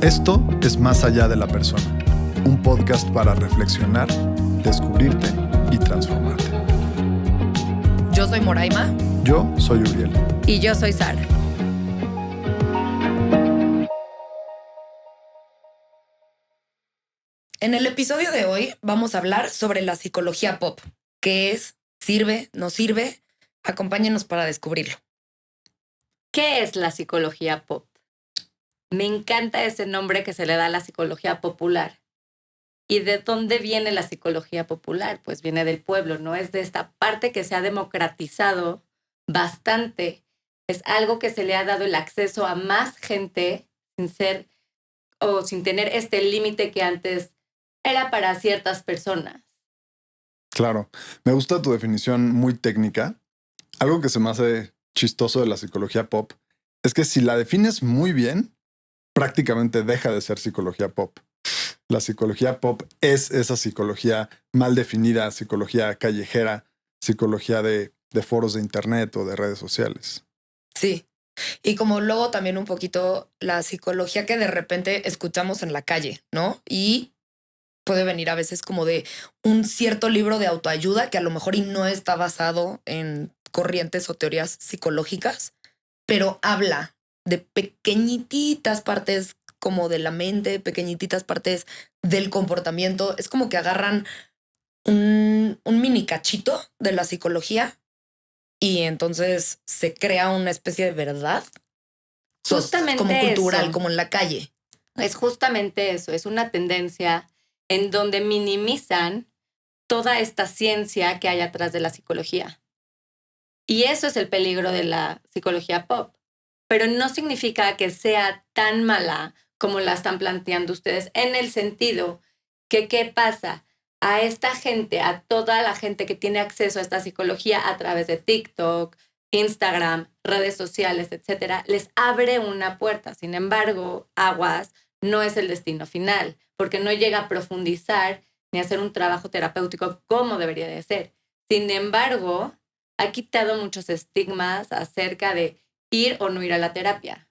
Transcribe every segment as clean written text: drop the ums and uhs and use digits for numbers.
Esto es Más allá de la persona, un podcast para reflexionar, descubrirte y transformarte. Yo soy Moraima. Yo soy Uriel. Y yo soy Sara. En el episodio de hoy vamos a hablar sobre la psicología pop. ¿Qué es? ¿Sirve? ¿No sirve? Acompáñenos para descubrirlo. ¿Qué es la psicología pop? Me encanta ese nombre que se le da a la psicología popular. ¿Y de dónde viene la psicología popular? Pues viene del pueblo, ¿no? Es de esta parte que se ha democratizado bastante. Es algo que se le ha dado el acceso a más gente sin tener este límite que antes era para ciertas personas. Claro, me gusta tu definición muy técnica. Algo que se me hace chistoso de la psicología pop es que si la defines muy bien, prácticamente deja de ser psicología pop. La psicología pop es esa psicología mal definida, psicología callejera, psicología de foros de internet o de redes sociales. Sí. Y como luego también un poquito la psicología que de repente escuchamos en la calle, ¿no? Y puede venir a veces como de un cierto libro de autoayuda que a lo mejor y no está basado en corrientes o teorías psicológicas, pero habla de pequeñititas partes como de la mente, pequeñititas partes del comportamiento. Es como que agarran un mini cachito de la psicología y entonces se crea una especie de verdad. Justamente como cultural, eso. como en la calle. Es justamente eso, es una tendencia en donde minimizan toda esta ciencia que hay atrás de la psicología. Y eso es el peligro de la psicología pop. Pero no significa que sea tan mala como la están planteando ustedes, en el sentido que, ¿qué pasa? A esta gente, a toda la gente que tiene acceso a esta psicología a través de TikTok, Instagram, redes sociales, etcétera, les abre una puerta. Sin embargo, aguas, no es el destino final, porque no llega a profundizar ni a hacer un trabajo terapéutico como debería de ser. Sin embargo, ha quitado muchos estigmas acerca de ir o no ir a la terapia.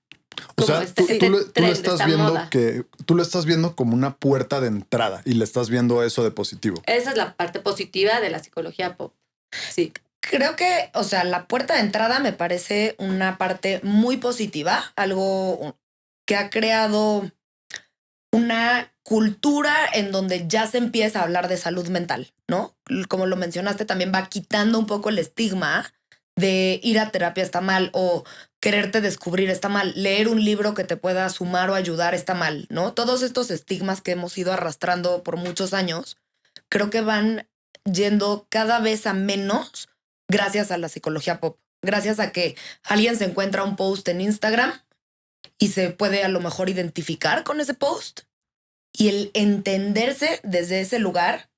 O sea, tú lo estás viendo como una puerta de entrada y le estás viendo eso de positivo. Esa es la parte positiva de la psicología pop. Sí. Creo que, o sea, la puerta de entrada me parece una parte muy positiva, algo que ha creado una cultura en donde ya se empieza a hablar de salud mental, ¿no? Como lo mencionaste, también va quitando un poco el estigma de ir a terapia está mal o quererte descubrir está mal, leer un libro que te pueda sumar o ayudar está mal, ¿no? Todos estos estigmas que hemos ido arrastrando por muchos años, creo que van yendo cada vez a menos gracias a la psicología pop, gracias a que alguien se encuentra un post en Instagram y se puede a lo mejor identificar con ese post y el entenderse desde ese lugar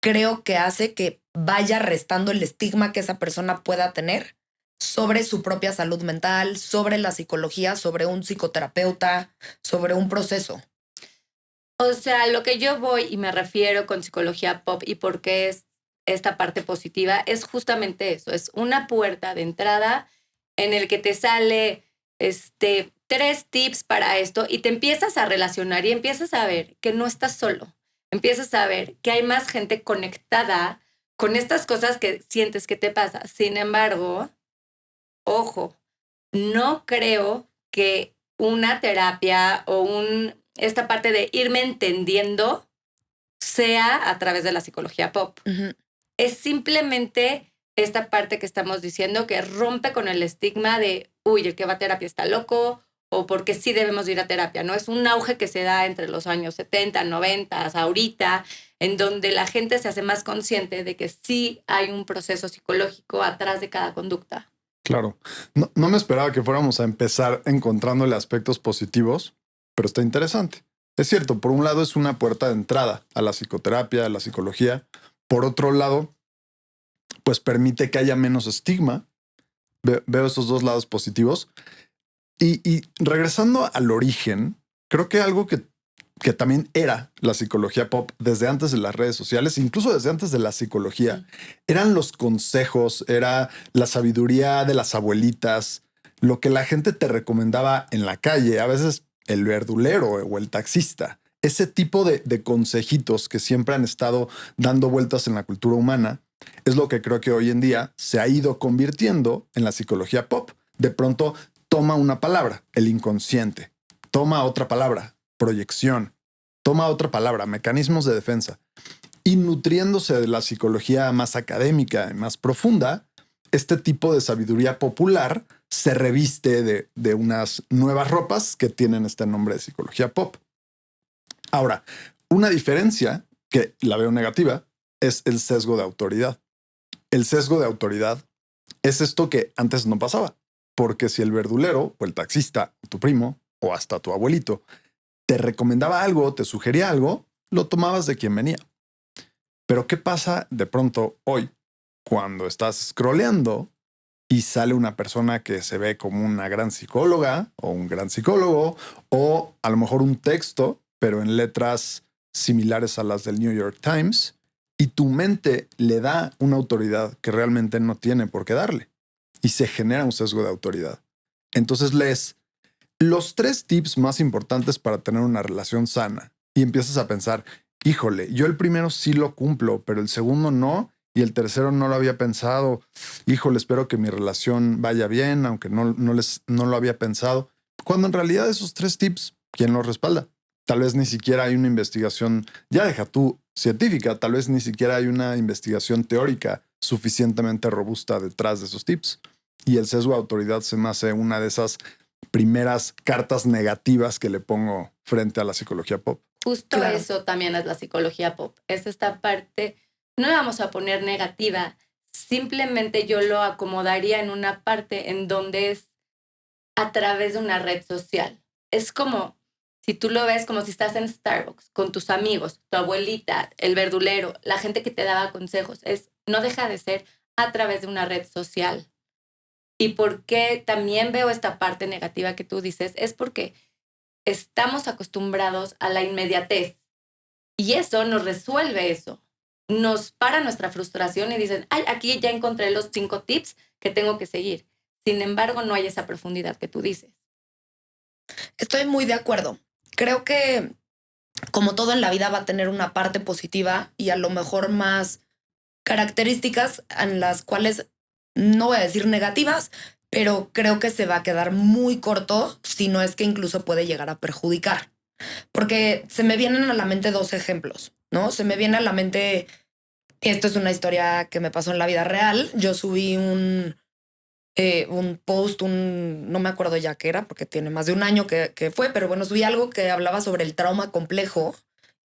creo que hace que vaya restando el estigma que esa persona pueda tener sobre su propia salud mental, sobre la psicología, sobre un psicoterapeuta, sobre un proceso. O sea, lo que yo voy y me refiero con psicología pop y por qué es esta parte positiva es justamente eso. Es una puerta de entrada en el que te sale 3 tips para esto y te empiezas a relacionar y empiezas a ver que no estás solo. Empiezas a ver que hay más gente conectada con estas cosas que sientes que te pasa. Sin embargo, ojo, no creo que una terapia o esta parte de irme entendiendo sea a través de la psicología pop. Uh-huh. Es simplemente esta parte que estamos diciendo que rompe con el estigma de, uy, el que va a terapia está loco, o porque sí debemos ir a terapia, ¿no? Es un auge que se da entre los años 70, 90, ahorita, en donde la gente se hace más consciente de que sí hay un proceso psicológico atrás de cada conducta. Claro. No me esperaba que fuéramos a empezar encontrándole aspectos positivos, pero está interesante. Es cierto, por un lado es una puerta de entrada a la psicoterapia, a la psicología. Por otro lado, pues permite que haya menos estigma. Veo esos dos lados positivos. Y regresando al origen, creo que algo que también era la psicología pop desde antes de las redes sociales, incluso desde antes de la psicología, eran los consejos, era la sabiduría de las abuelitas, lo que la gente te recomendaba en la calle. A veces el verdulero o el taxista. Ese tipo de consejitos que siempre han estado dando vueltas en la cultura humana es lo que creo que hoy en día se ha ido convirtiendo en la psicología pop. De pronto toma una palabra, el inconsciente, toma otra palabra, proyección, toma otra palabra, mecanismos de defensa. Y nutriéndose de la psicología más académica y más profunda, este tipo de sabiduría popular se reviste de unas nuevas ropas que tienen este nombre de psicología pop. Ahora, una diferencia que la veo negativa es el sesgo de autoridad. El sesgo de autoridad es esto que antes no pasaba, porque si el verdulero o el taxista, tu primo o hasta tu abuelito te recomendaba algo, te sugería algo, lo tomabas de quien venía. Pero ¿qué pasa de pronto hoy cuando estás scrolleando y sale una persona que se ve como una gran psicóloga o un gran psicólogo o a lo mejor un texto, pero en letras similares a las del New York Times, y tu mente le da una autoridad que realmente no tiene por qué darle y se genera un sesgo de autoridad? Entonces lees los 3 tips más importantes para tener una relación sana y empiezas a pensar, híjole, yo el primero sí lo cumplo, pero el segundo no, y el tercero no lo había pensado. Híjole, espero que mi relación vaya bien, aunque no lo había pensado. Cuando en realidad esos 3 tips, ¿quién los respalda? Tal vez ni siquiera hay una investigación, ya deja tú, científica, tal vez ni siquiera hay una investigación teórica suficientemente robusta detrás de esos tips. Y el sesgo de autoridad se me hace una de esas primeras cartas negativas que le pongo frente a la psicología pop. Justo Claro. eso también es la psicología pop. Es esta parte, no la vamos a poner negativa, simplemente yo lo acomodaría en una parte en donde es a través de una red social. Es como, si tú lo ves como si estás en Starbucks con tus amigos, tu abuelita, el verdulero, la gente que te daba consejos, no deja de ser a través de una red social. Y por qué también veo esta parte negativa que tú dices, es porque estamos acostumbrados a la inmediatez y eso nos resuelve eso. Nos para nuestra frustración y dicen, ay, aquí ya encontré los 5 tips que tengo que seguir. Sin embargo, no hay esa profundidad que tú dices. Estoy muy de acuerdo. Creo que como todo en la vida va a tener una parte positiva y a lo mejor más características en las cuales no voy a decir negativas, pero creo que se va a quedar muy corto, si no es que incluso puede llegar a perjudicar. Porque se me vienen a la mente 2 ejemplos, ¿no? Se me viene a la mente, esto es una historia que me pasó en la vida real. Yo subí un post, no me acuerdo ya qué era, porque tiene más de un año que fue, pero bueno, subí algo que hablaba sobre el trauma complejo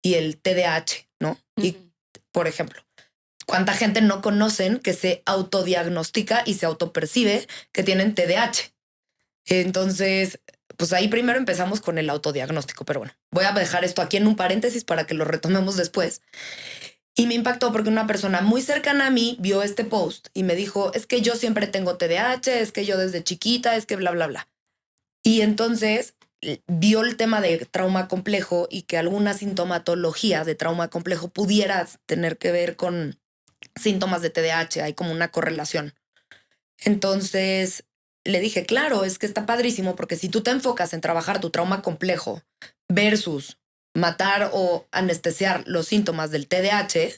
y el TDAH, ¿no? Y, por ejemplo, ¿cuánta gente no conocen que se autodiagnostica y se autopercibe que tienen TDAH? Entonces, pues ahí primero empezamos con el autodiagnóstico, pero bueno, voy a dejar esto aquí en un paréntesis para que lo retomemos después. Y me impactó porque una persona muy cercana a mí vio este post y me dijo, es que yo siempre tengo TDAH, es que yo desde chiquita, es que bla, bla, bla. Y entonces vio el tema de trauma complejo y que alguna sintomatología de trauma complejo pudiera tener que ver con síntomas de TDAH, hay como una correlación. Entonces le dije, claro, es que está padrísimo porque si tú te enfocas en trabajar tu trauma complejo versus matar o anestesiar los síntomas del TDAH,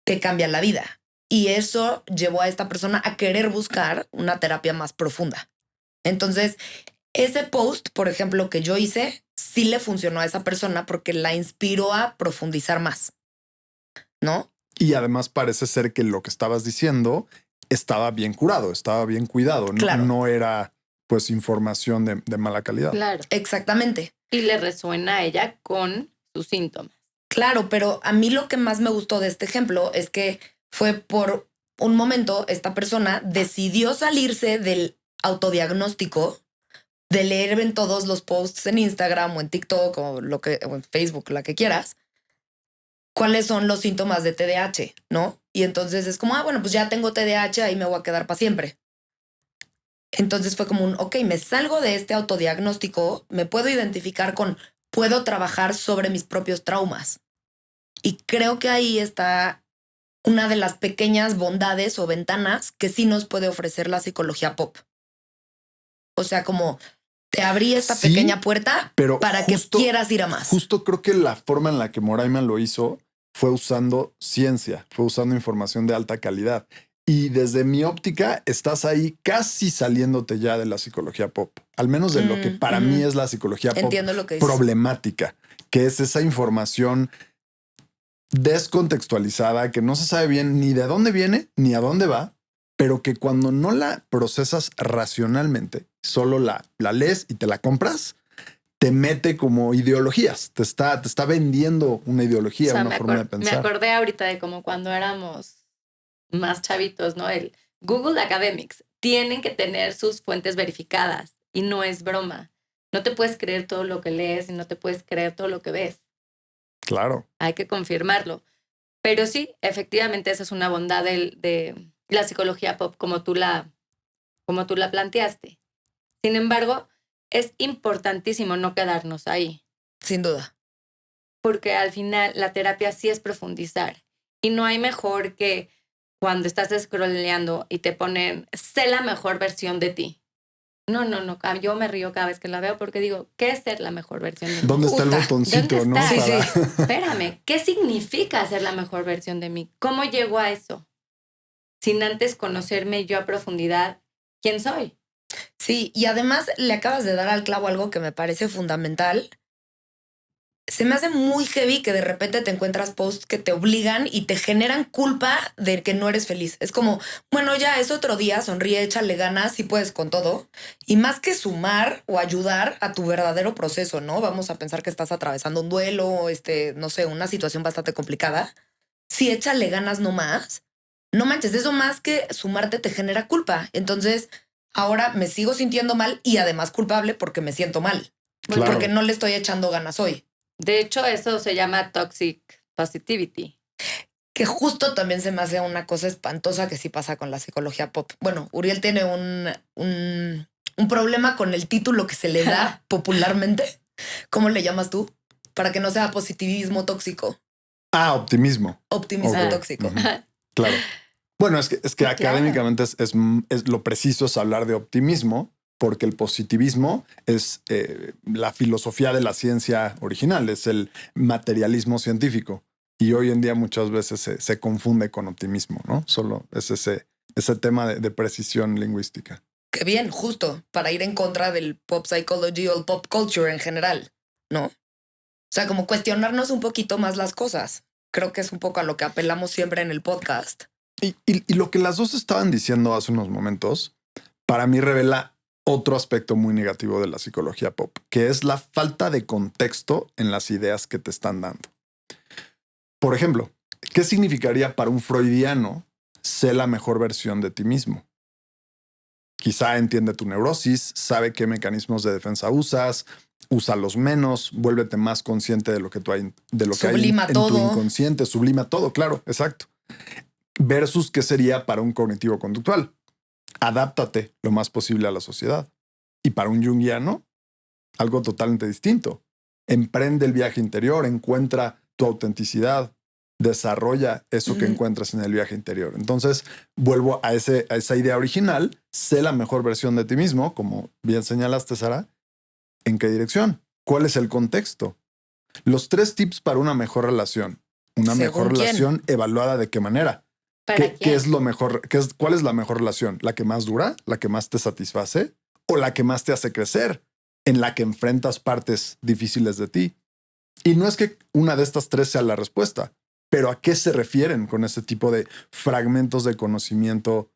te cambia la vida. Y eso llevó a esta persona a querer buscar una terapia más profunda. Entonces, ese post, por ejemplo, que yo hice, sí le funcionó a esa persona porque la inspiró a profundizar más, ¿no? Y además parece ser que lo que estabas diciendo estaba bien curado, estaba bien cuidado. Claro. No era pues información de mala calidad. Claro. Exactamente. Y le resuena a ella con sus síntomas. Claro, pero a mí lo que más me gustó de este ejemplo es que fue por un momento esta persona decidió salirse del autodiagnóstico, de leer en todos los posts en Instagram o en TikTok o en Facebook, la que quieras, cuáles son los síntomas de TDAH, ¿no? Y entonces es como, bueno, pues ya tengo TDAH, ahí me voy a quedar para siempre. Entonces fue como ok, me salgo de este autodiagnóstico, me puedo identificar puedo trabajar sobre mis propios traumas. Y creo que ahí está una de las pequeñas bondades o ventanas que sí nos puede ofrecer la psicología pop. O sea, como Te abrí esta Sí, pequeña puerta pero para justo- que quieras ir a más. Justo creo que la forma en la que Moraima lo hizo fue usando ciencia, fue usando información de alta calidad. Y desde mi óptica, estás ahí casi saliéndote ya de la psicología pop, al menos de lo que para mí es la psicología pop Entiendo lo que dices. problemática, que es esa información descontextualizada, que no se sabe bien ni de dónde viene ni a dónde va, pero que cuando no la procesas racionalmente, solo la lees y te la compras, te mete como ideologías, te está vendiendo una ideología, O sea, una forma de me pensar. acordé ahorita de como cuando éramos más chavitos, ¿no? El Google Academics. Tienen que tener sus fuentes verificadas y no es broma. No te puedes creer todo lo que lees y no te puedes creer todo lo que ves. Claro. Hay que confirmarlo. Pero sí, efectivamente, esa es una bondad de la psicología pop como tú la planteaste. Sin embargo, es importantísimo no quedarnos ahí, Sin duda. porque al final la terapia sí es profundizar. Y no hay mejor que cuando estás scrolleando y te ponen, sé la mejor versión de ti. No. Yo me río cada vez que la veo porque digo, ¿qué es ser la mejor versión de mí? ¿Dónde está el Puta, botoncito, ¿dónde no? está? Sí, Para- sí. Espérame, ¿qué significa ser la mejor versión de mí? ¿Cómo llego a eso? Sin antes conocerme yo a profundidad, ¿quién soy? Sí, y además le acabas de dar al clavo algo que me parece fundamental. Se me hace muy heavy que de repente te encuentras posts que te obligan y te generan culpa de que no eres feliz. Es como, bueno, ya es otro día, sonríe, échale ganas y puedes con todo. Y más que sumar o ayudar a tu verdadero proceso, ¿no? Vamos a pensar que estás atravesando un duelo, no sé, una situación bastante complicada. Si échale ganas no más, no manches, eso más que sumarte te genera culpa. Entonces, ahora me sigo sintiendo mal y además culpable porque me siento mal. Claro. Porque no le estoy echando ganas hoy. De hecho, eso se llama toxic positivity. Que justo también se me hace una cosa espantosa que sí pasa con la psicología pop. Bueno, Uriel tiene un problema con el título que se le da popularmente. ¿Cómo le llamas tú? Para que no sea positivismo tóxico, Ah, optimismo. optimismo Ok. tóxico. Ujú. Claro. Bueno, es que Claro. académicamente es lo preciso es hablar de optimismo, porque el positivismo es la filosofía de la ciencia original, es el materialismo científico. Y hoy en día muchas veces se confunde con optimismo, ¿no? Solo es ese tema de precisión lingüística. Qué bien, justo, para ir en contra del pop psychology o el pop culture en general, ¿no? O sea, como cuestionarnos un poquito más las cosas. Creo que es un poco a lo que apelamos siempre en el podcast. Y lo que las dos estaban diciendo hace unos momentos, para mí revela otro aspecto muy negativo de la psicología pop, que es la falta de contexto en las ideas que te están dando. Por ejemplo, ¿qué significaría para un freudiano ser la mejor versión de ti mismo? Quizá entiende tu neurosis, sabe qué mecanismos de defensa usas, úsalos menos, vuélvete más consciente de lo que, de lo que hay Sublima en tu todo. inconsciente, sublima todo, claro, exacto. Versus qué sería para un cognitivo conductual. Adáptate lo más posible a la sociedad. Y para un junguiano, algo totalmente distinto. Emprende el viaje interior, encuentra tu autenticidad, desarrolla eso que encuentras en el viaje interior. Entonces, vuelvo a esa idea original, sé la mejor versión de ti mismo, como bien señalaste, Sara. ¿En qué dirección? ¿Cuál es el contexto? Los 3 tips para una mejor relación. Una ¿Según mejor quién? relación evaluada de qué manera. ¿Para ¿Qué es lo mejor? ¿Cuál es la mejor relación? ¿La que más dura? ¿La que más te satisface? ¿O la que más te hace crecer? En la que enfrentas partes difíciles de ti. Y no es que una de estas 3 sea la respuesta, pero ¿a qué se refieren con ese tipo de fragmentos de conocimiento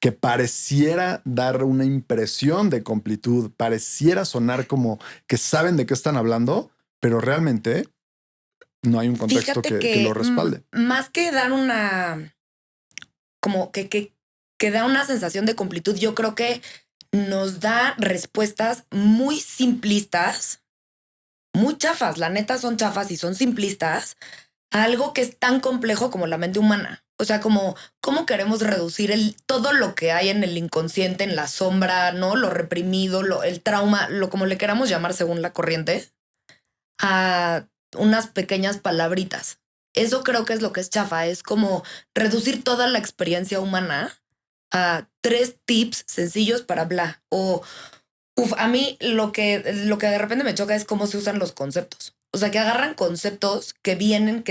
que pareciera dar una impresión de completud, pareciera sonar como que saben de qué están hablando, pero realmente no hay un contexto Fíjate que lo respalde? Más que dar una, como que da una sensación de completud, yo creo que nos da respuestas muy simplistas, muy chafas, la neta son chafas y son simplistas, a algo que es tan complejo como la mente humana. O sea, como cómo queremos reducir todo lo que hay en el inconsciente, en la sombra, ¿no? Lo reprimido, el trauma, como le queramos llamar según la corriente, a unas pequeñas palabritas. Eso creo que es lo que es chafa, es como reducir toda la experiencia humana a 3 tips sencillos para bla, o A mí lo que de repente me choca es cómo se usan los conceptos. O sea, que agarran conceptos que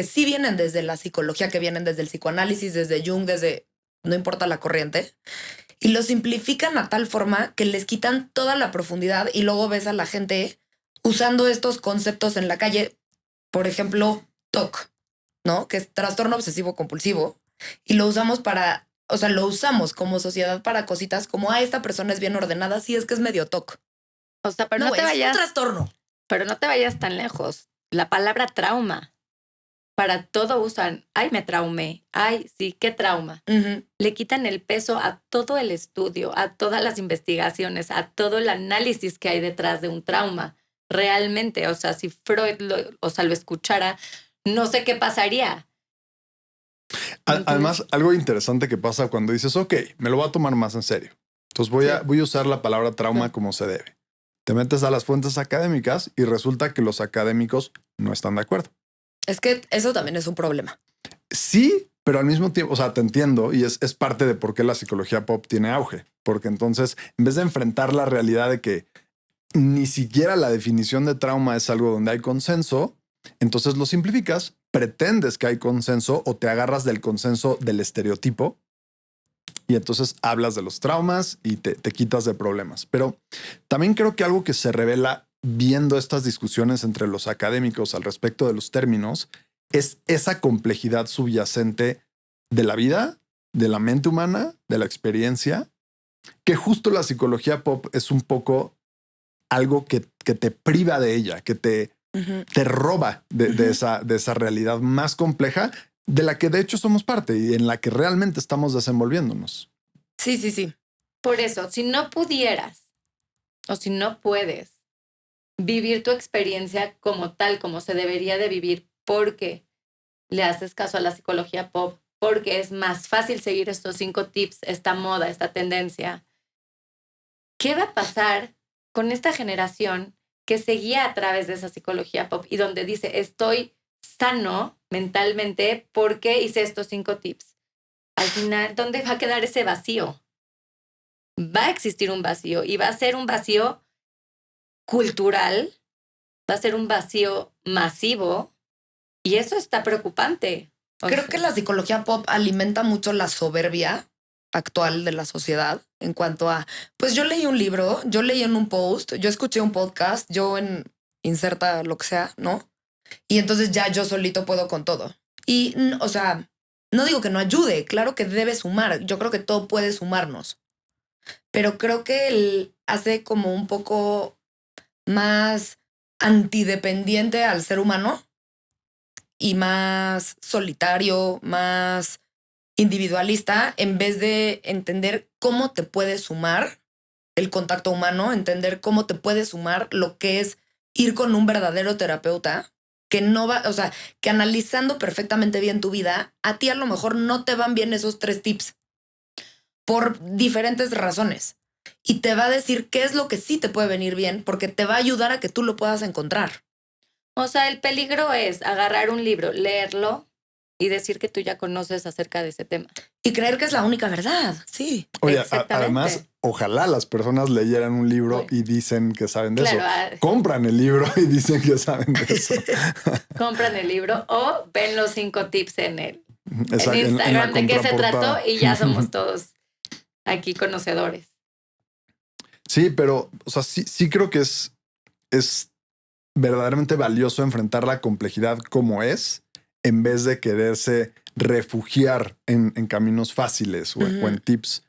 sí vienen desde la psicología, que vienen desde el psicoanálisis, desde Jung, no importa la corriente, y lo simplifican a tal forma que les quitan toda la profundidad y luego ves a la gente usando estos conceptos en la calle. Por ejemplo, TOC, ¿no? Que es trastorno obsesivo compulsivo. Y lo usamos lo usamos como sociedad para cositas como, esta persona es bien ordenada, sí, es que es medio TOC. O sea, pero no te es vayas. un trastorno. Pero no te vayas tan lejos. La palabra trauma. Para todo usan, ay, me traumé. Ay, sí, qué trauma. Le quitan el peso a todo el estudio, a todas las investigaciones, a todo el análisis que hay detrás de un trauma. Realmente, o sea, si Freud lo escuchara, no sé qué pasaría. Además, algo interesante que pasa cuando dices, ok, me lo voy a tomar más en serio. Entonces voy a usar la palabra trauma como se debe. Te metes a las fuentes académicas y resulta que los académicos no están de acuerdo. Es que eso también es un problema. Sí, pero al mismo tiempo, o sea, te entiendo y es parte de por qué la psicología pop tiene auge. Porque entonces, en vez de enfrentar la realidad de que ni siquiera la definición de trauma es algo donde hay consenso, entonces lo simplificas, pretendes que hay consenso o te agarras del consenso del estereotipo y entonces hablas de los traumas y te quitas de problemas. Pero también creo que algo que se revela viendo estas discusiones entre los académicos al respecto de los términos es esa complejidad subyacente de la vida, de la mente humana, de la experiencia, que justo la psicología pop es un poco algo que te priva de ella, que te roba de esa realidad más compleja de la que de hecho somos parte y en la que realmente estamos desenvolviéndonos. Sí. Por eso, si no pudieras o si no puedes vivir tu experiencia como tal, como se debería de vivir, porque le haces caso a la psicología pop, porque es más fácil seguir estos 5 tips, esta moda, esta tendencia, ¿qué va a pasar con esta generación que seguía a través de esa psicología pop y donde dice, estoy sano mentalmente porque hice estos 5 tips? Al final, ¿dónde va a quedar ese vacío? Va a existir un vacío y va a ser un vacío cultural, va a ser un vacío masivo y eso está preocupante. Creo que la psicología pop alimenta mucho la soberbia actual de la sociedad en cuanto a, pues yo leí un libro, yo leí en un post, yo escuché un podcast, inserta lo que sea, ¿no? Y entonces ya yo solito puedo con todo. Y, o sea, no digo que no ayude, claro que debe sumar, yo creo que todo puede sumarnos, pero creo que él hace como un poco más antidependiente al ser humano y más solitario, más individualista, en vez de entender cómo te puede sumar el contacto humano, entender cómo te puede sumar lo que es ir con un verdadero terapeuta que no va, o sea, que analizando perfectamente bien tu vida, a ti a lo mejor no te van bien esos 3 tips por diferentes razones y te va a decir qué es lo que sí te puede venir bien porque te va a ayudar a que tú lo puedas encontrar. O sea, el peligro es agarrar un libro, leerlo y decir que tú ya conoces acerca de ese tema. Y creer que es la única verdad, sí. Oye, además, ojalá las personas leyeran un libro y dicen que saben de eso. Compran el libro y dicen que saben de eso. Compran el libro o ven los 5 tips en Exacto, en Instagram de qué se trató y ya somos todos aquí conocedores. Sí, pero o sea, sí creo que es verdaderamente valioso enfrentar la complejidad como es, en vez de quererse refugiar en caminos fáciles o en tips.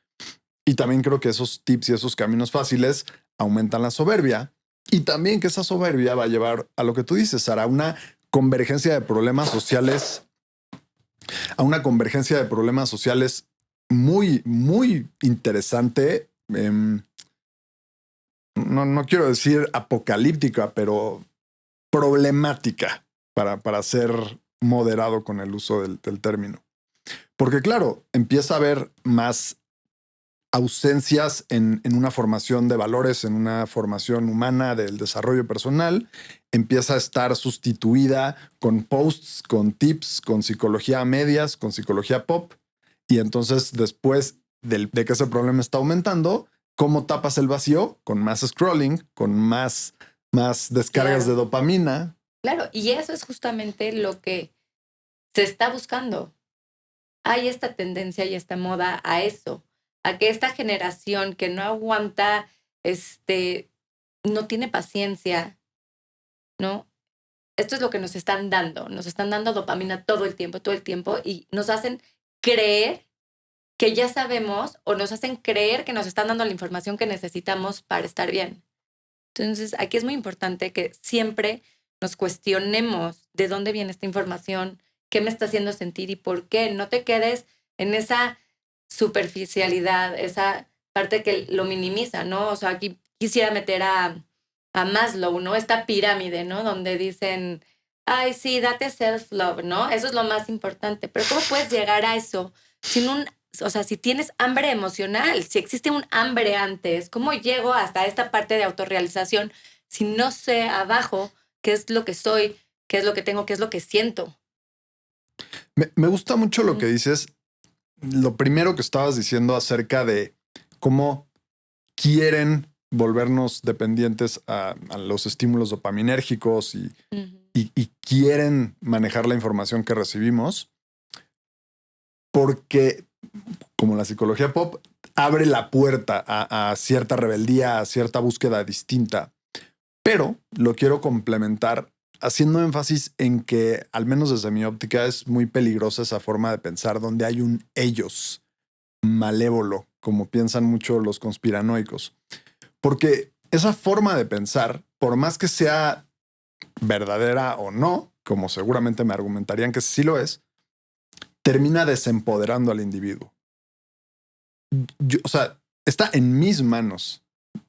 Y también creo que esos tips y esos caminos fáciles aumentan la soberbia y también que esa soberbia va a llevar a lo que tú dices, Sara, a una convergencia de problemas sociales, muy, muy interesante. No quiero decir apocalíptica, pero problemática para ser moderado con el uso del término. Porque claro, empieza a haber más ausencias en una formación de valores, en una formación humana del desarrollo personal, empieza a estar sustituida con posts, con tips, con psicología a medias, con psicología pop. Y entonces después de que ese problema está aumentando, ¿Cómo tapas el vacío? Con más scrolling, con más descargas de dopamina. Claro, y eso es justamente lo que se está buscando. Hay esta tendencia y esta moda a eso, a que esta generación que no aguanta, no tiene paciencia, ¿no? Esto es lo que nos están dando dopamina todo el tiempo y nos hacen creer que ya sabemos o nos hacen creer que nos están dando la información que necesitamos para estar bien. Entonces, aquí es muy importante que siempre nos cuestionemos de dónde viene esta información, qué me está haciendo sentir y por qué. No te quedes en esa superficialidad, esa parte que lo minimiza, ¿no? O sea, aquí quisiera meter a Maslow, ¿no? Esta pirámide, ¿no? Donde dicen, ay, sí, date self-love, ¿no? Eso es lo más importante. Pero ¿cómo puedes llegar a eso si tienes hambre emocional, si existe un hambre antes, ¿cómo llego hasta esta parte de autorrealización si no sé abajo qué es lo que soy, qué es lo que tengo, qué es lo que siento? Me gusta mucho lo que dices. Lo primero que estabas diciendo acerca de cómo quieren volvernos dependientes a los estímulos dopaminérgicos y quieren manejar la información que recibimos, porque como la psicología pop abre la puerta a cierta rebeldía, a cierta búsqueda distinta. Pero lo quiero complementar haciendo énfasis en que, al menos desde mi óptica, es muy peligrosa esa forma de pensar donde hay un ellos malévolo, como piensan mucho los conspiranoicos. Porque esa forma de pensar, por más que sea verdadera o no, como seguramente me argumentarían que sí lo es, termina desempoderando al individuo. Está en mis manos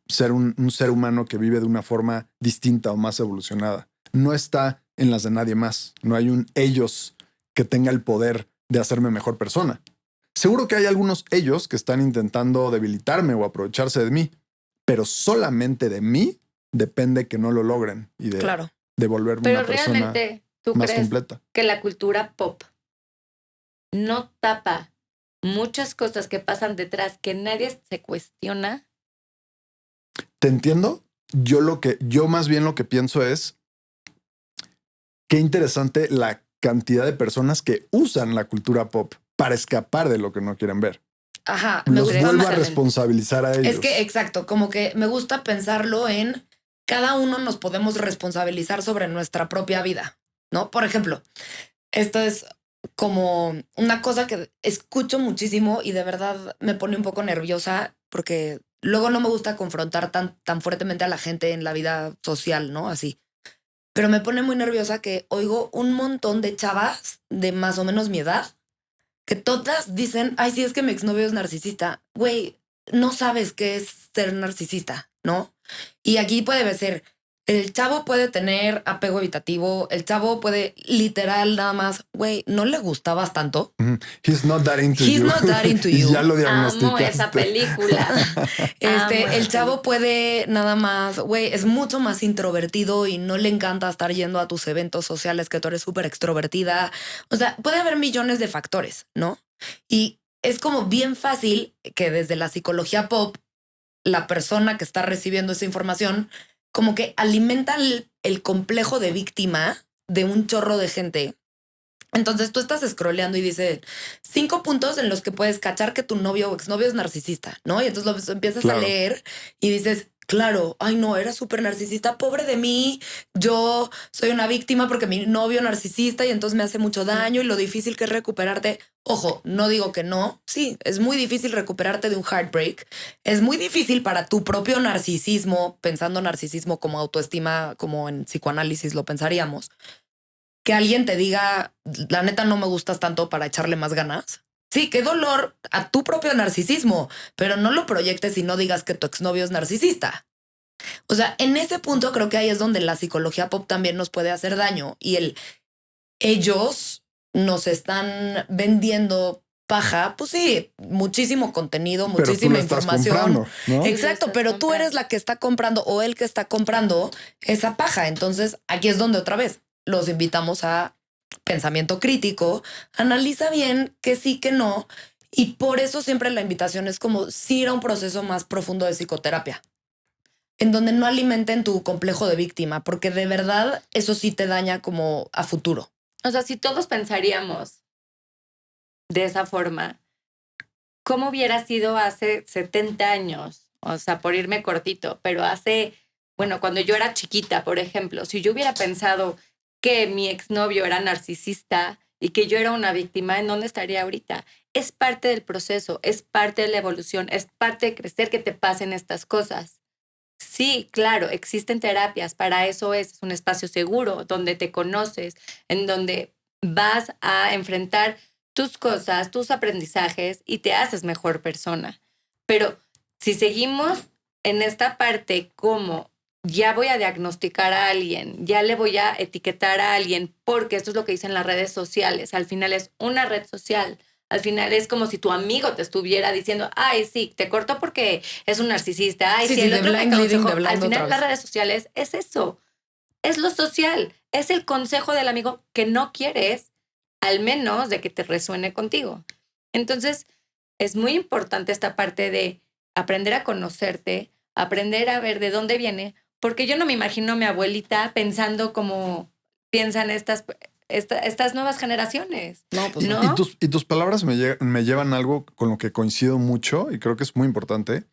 ser un ser humano que vive de una forma distinta o más evolucionada. No está en las de nadie más. No hay un ellos que tenga el poder de hacerme mejor persona. Seguro que hay algunos ellos que están intentando debilitarme o aprovecharse de mí, pero solamente de mí depende que no lo logren y de volverme una persona ¿tú más crees completa. Que la cultura pop no tapa muchas cosas que pasan detrás que nadie se cuestiona? ¿Te entiendo? Yo más bien lo que pienso es qué interesante la cantidad de personas que usan la cultura pop para escapar de lo que no quieren ver. Ajá, me gusta vuelvo a responsabilizar a ellos. Es que, exacto, como que me gusta pensarlo en cada uno nos podemos responsabilizar sobre nuestra propia vida, ¿no? Por ejemplo, esto es como una cosa que escucho muchísimo y de verdad me pone un poco nerviosa porque luego no me gusta confrontar tan fuertemente a la gente en la vida social, ¿no? Así. Pero me pone muy nerviosa que oigo un montón de chavas de más o menos mi edad que todas dicen, ay, sí, es que mi exnovio es narcisista. Güey, no sabes qué es ser narcisista, ¿no? Y aquí puede ser, el chavo puede tener apego evitativo, el chavo puede literal nada más, güey, no le gustabas tanto. He's not that into He's you. not that into you. Ya lo diagnosticaste. Amo esa película. El chavo puede nada más, güey, es mucho más introvertido y no le encanta estar yendo a tus eventos sociales, que tú eres súper extrovertida. O sea, puede haber millones de factores, ¿no? Y es como bien fácil que desde la psicología pop, la persona que está recibiendo esa información como que alimenta el complejo de víctima de un chorro de gente. Entonces tú estás scrolleando y dice 5 puntos en los que puedes cachar que tu novio o exnovio es narcisista, ¿no? Y entonces lo empiezas a leer y dices, claro, ay no, era súper narcisista, pobre de mí, yo soy una víctima porque mi novio narcisista y entonces me hace mucho daño y lo difícil que es recuperarte. Ojo, no digo que no, sí, es muy difícil recuperarte de un heartbreak, es muy difícil para tu propio narcisismo, pensando narcisismo como autoestima, como en psicoanálisis lo pensaríamos, que alguien te diga, la neta no me gustas tanto para echarle más ganas. Sí, qué dolor a tu propio narcisismo, pero no lo proyectes y no digas que tu exnovio es narcisista. O sea, en ese punto creo que ahí es donde la psicología pop también nos puede hacer daño y ellos nos están vendiendo paja, pues sí, muchísimo contenido, muchísima información. ¿No? Exacto, pero tú eres la que está comprando o el que está comprando esa paja. Entonces aquí es donde otra vez los invitamos a pensamiento crítico, analiza bien que sí, que no, Y por eso siempre la invitación es como si ir a un proceso más profundo de psicoterapia, en donde no alimenten tu complejo de víctima, porque de verdad eso sí te daña como a futuro. O sea, si todos pensaríamos de esa forma, ¿cómo hubiera sido hace 70 años? O sea, por irme cortito, pero cuando yo era chiquita, por ejemplo, si yo hubiera pensado que mi exnovio era narcisista y que yo era una víctima, ¿en dónde estaría ahorita? Es parte del proceso, es parte de la evolución, es parte de crecer que te pasen estas cosas. Sí, claro, existen terapias, para eso es un espacio seguro, donde te conoces, en donde vas a enfrentar tus cosas, tus aprendizajes y te haces mejor persona. Pero si seguimos en esta parte como ya voy a diagnosticar a alguien, ya le voy a etiquetar a alguien, porque esto es lo que dicen las redes sociales, al final es una red social. Al final es como si tu amigo te estuviera diciendo, ay, sí, te cortó porque es un narcisista. Ay, sí, el otro me aconsejó. Al final las redes sociales es eso. Es lo social. Es el consejo del amigo que no quieres, al menos de que te resuene contigo. Entonces, es muy importante esta parte de aprender a conocerte, aprender a ver de dónde viene, porque yo no me imagino a mi abuelita pensando como piensan estas nuevas generaciones. No, pues ¿no? Y tus palabras me llevan a algo con lo que coincido mucho y creo que es muy importante,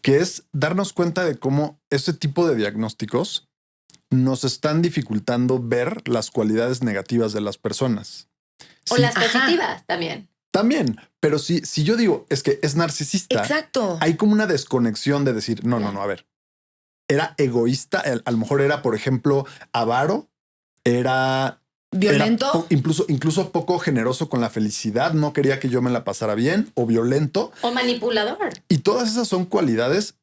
que es darnos cuenta de cómo ese tipo de diagnósticos nos están dificultando ver las cualidades negativas de las personas. O las positivas también. También, pero si yo digo es que es narcisista, exacto, hay como una desconexión de decir, no, a ver, era egoísta, a lo mejor era, por ejemplo, avaro, era violento, incluso poco generoso con la felicidad, no quería que yo me la pasara bien, o violento. O manipulador. Y todas esas son cualidades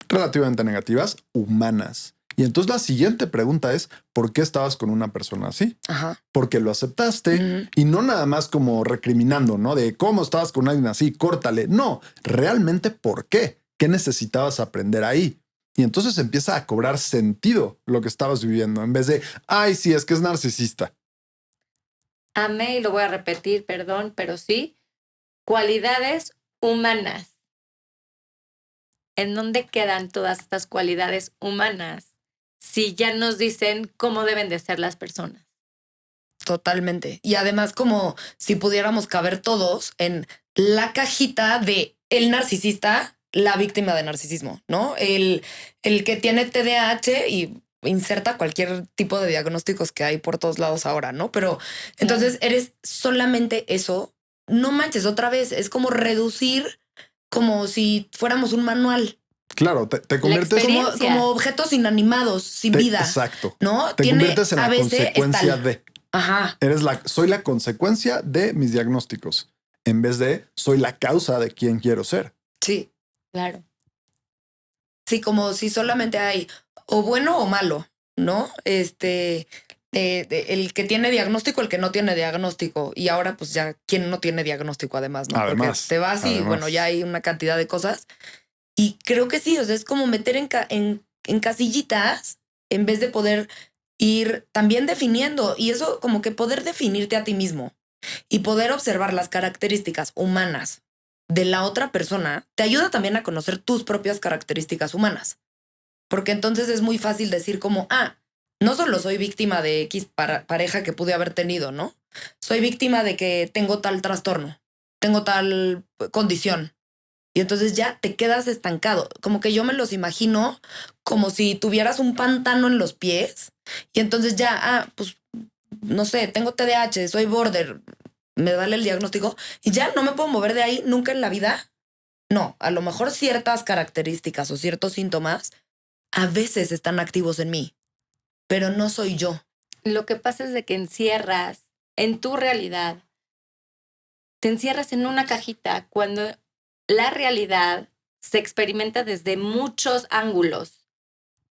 relativamente negativas, humanas. Y entonces la siguiente pregunta es, ¿por qué estabas con una persona así? Ajá. Porque lo aceptaste y no nada más como recriminando, ¿no? De cómo estabas con alguien así, córtale. No, realmente ¿por qué? ¿Qué necesitabas aprender ahí? Y entonces empieza a cobrar sentido lo que estabas viviendo en vez de, ay, sí, es que es narcisista. Amé y lo voy a repetir, perdón, pero sí, cualidades humanas. ¿En dónde quedan todas estas cualidades humanas si ya nos dicen cómo deben de ser las personas? Totalmente. Y además, como si pudiéramos caber todos en la cajita de el narcisista, la víctima de narcisismo, ¿no? El que tiene TDAH y inserta cualquier tipo de diagnósticos que hay por todos lados ahora, ¿no? Pero entonces eres solamente eso. No manches, otra vez, es como reducir como si fuéramos un manual. Claro, te conviertes como objetos inanimados, sin vida. Exacto. ¿No? Te conviertes en la consecuencia de. Ajá. Soy la consecuencia de mis diagnósticos, en vez de soy la causa de quién quiero ser. Sí. Claro. Sí, como si solamente hay o bueno o malo, ¿no? El que tiene diagnóstico, el que no tiene diagnóstico. Y ahora, pues ya, ¿quién no tiene diagnóstico además? ¿No? Además, porque te vas y bueno, ya hay una cantidad de cosas. Y creo que sí, o sea, es como meter en casillitas en vez de poder ir también definiendo. Y eso como que poder definirte a ti mismo y poder observar las características humanas de la otra persona te ayuda también a conocer tus propias características humanas. Porque entonces es muy fácil decir como, no solo soy víctima de X pareja que pude haber tenido, ¿no? Soy víctima de que tengo tal trastorno, tengo tal condición. Y entonces ya te quedas estancado. Como que yo me los imagino como si tuvieras un pantano en los pies y entonces ya, pues, no sé, tengo TDAH, soy border, me vale el diagnóstico y ya no me puedo mover de ahí nunca en la vida. No, a lo mejor ciertas características o ciertos síntomas a veces están activos en mí, pero no soy yo. Lo que pasa es de que encierras en tu realidad, te encierras en una cajita cuando la realidad se experimenta desde muchos ángulos.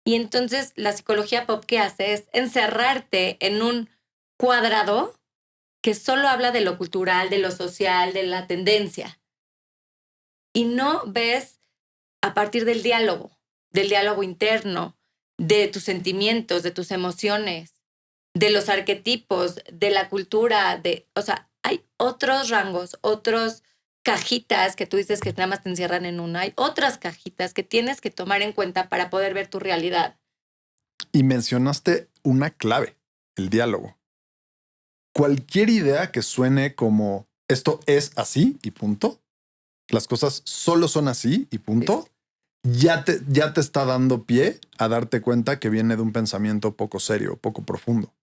Y entonces la psicología pop que hace es encerrarte en un cuadrado que solo habla de lo cultural, de lo social, de la tendencia. Y no ves a partir del diálogo interno, de tus sentimientos, de tus emociones, de los arquetipos, de la cultura, o sea, hay otros rangos, otros cajitas que tú dices que nada más te encierran en una, hay otras cajitas que tienes que tomar en cuenta para poder ver tu realidad. Y mencionaste una clave, el diálogo. Cualquier idea que suene como esto es así y punto, las cosas solo son así y punto, ya te está dando pie a darte cuenta que viene de un pensamiento poco serio, poco profundo.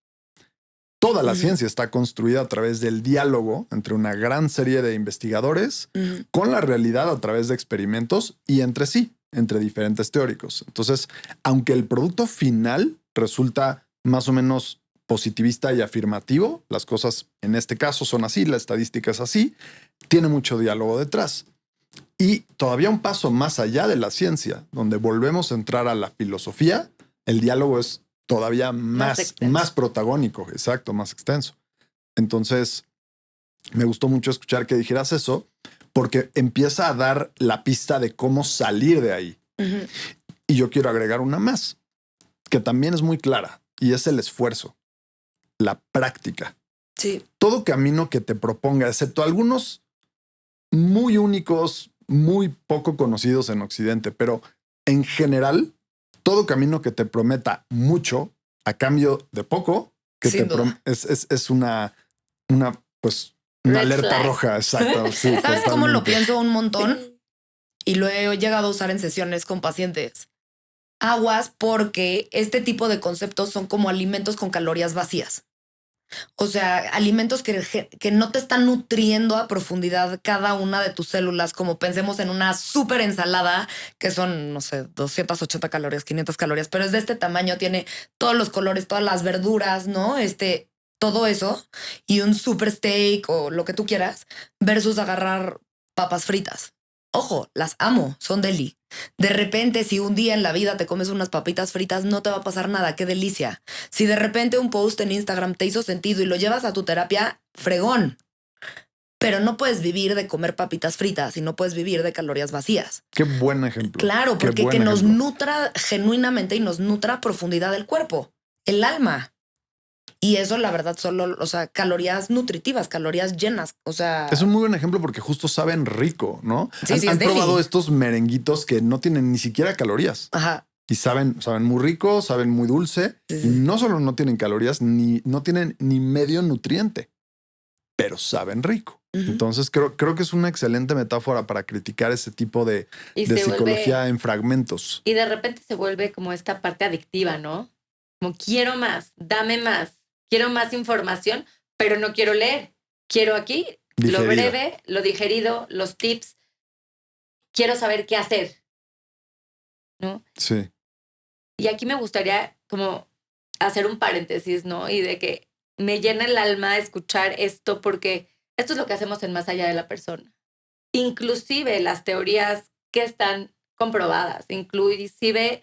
Toda la ciencia está construida a través del diálogo entre una gran serie de investigadores con la realidad a través de experimentos y entre sí, entre diferentes teóricos. Entonces, aunque el producto final resulta más o menos positivista y afirmativo, las cosas en este caso son así, la estadística es así, tiene mucho diálogo detrás. Y todavía un paso más allá de la ciencia, donde volvemos a entrar a la filosofía, el diálogo es todavía más protagónico, exacto, más extenso. Entonces, me gustó mucho escuchar que dijeras eso, porque empieza a dar la pista de cómo salir de ahí. Y yo quiero agregar una más, que también es muy clara, y es el esfuerzo, la práctica. Sí. Todo camino que te proponga, excepto algunos muy únicos, muy poco conocidos en Occidente, pero en general, todo camino que te prometa mucho a cambio de poco, que es una alerta roja, exacto. Sí, ¿sabes cómo lo pienso un montón? Y lo he llegado a usar en sesiones con pacientes. Aguas, porque este tipo de conceptos son como alimentos con calorías vacías. O sea, alimentos que no te están nutriendo a profundidad cada una de tus células, como pensemos en una súper ensalada que son, no sé, 280 calorías, 500 calorías, pero es de este tamaño, tiene todos los colores, todas las verduras, ¿no? Todo eso y un super steak o lo que tú quieras versus agarrar papas fritas. Ojo, las amo, son deli. De repente, si un día en la vida te comes unas papitas fritas, no te va a pasar nada, qué delicia. Si de repente un post en Instagram te hizo sentido y lo llevas a tu terapia, fregón. Pero no puedes vivir de comer papitas fritas y no puedes vivir de calorías vacías. Qué buen ejemplo. Claro, porque que nos nutra genuinamente y nos nutra a profundidad el cuerpo, el alma. Y eso, la verdad, solo, o sea, calorías nutritivas, calorías llenas. O sea, es un muy buen ejemplo porque justo saben rico, ¿no? Sí, han probado estos merenguitos que no tienen ni siquiera calorías. Ajá. Y saben muy rico, saben muy dulce. Sí. Y no solo no tienen calorías, no tienen ni medio nutriente, pero saben rico. Entonces creo que es una excelente metáfora para criticar ese tipo de psicología en fragmentos. Y de repente se vuelve como esta parte adictiva, ¿no? Como quiero más, dame más. Quiero más información, pero no quiero leer. Quiero aquí lo breve, lo digerido, los tips. Quiero saber qué hacer, ¿no? Sí. Y aquí me gustaría como hacer un paréntesis, ¿no? Y de que me llena el alma escuchar esto porque esto es lo que hacemos en Más Allá de la Persona. Inclusive las teorías que están comprobadas, inclusive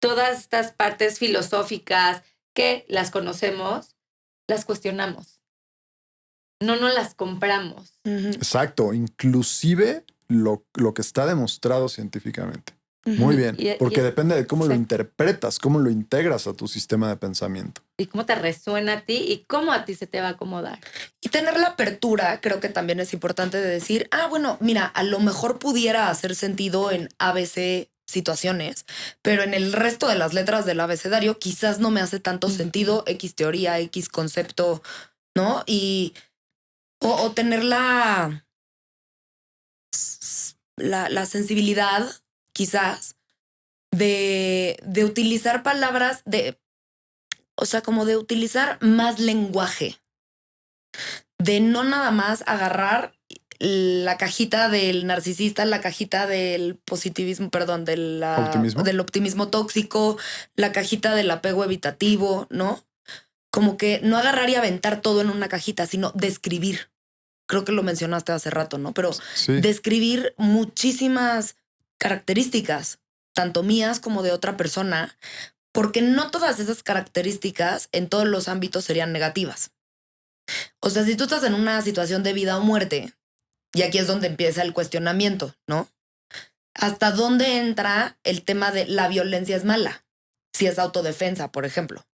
todas estas partes filosóficas que las conocemos, las cuestionamos. No nos las compramos. Exacto. Inclusive lo que está demostrado científicamente. Muy bien. Porque depende de cómo lo interpretas, cómo lo integras a tu sistema de pensamiento. Y cómo te resuena a ti y cómo a ti se te va a acomodar. Y tener la apertura creo que también es importante de decir, bueno, mira, a lo mejor pudiera hacer sentido en ABC situaciones, pero en el resto de las letras del abecedario quizás no me hace tanto sentido X teoría, X concepto, ¿no? Y o tener la sensibilidad quizás de utilizar palabras o sea, como de utilizar más lenguaje, de no nada más agarrar la cajita del narcisista, la cajita del positivismo, perdón, del optimismo tóxico, la cajita del apego evitativo, ¿no? Como que no agarrar y aventar todo en una cajita, sino describir. Creo que lo mencionaste hace rato, ¿no? Pero describir muchísimas características, tanto mías como de otra persona, porque no todas esas características en todos los ámbitos serían negativas. O sea, si tú estás en una situación de vida o muerte, y aquí es donde empieza el cuestionamiento, ¿no? ¿Hasta dónde entra el tema de la violencia es mala? Si es autodefensa, por ejemplo.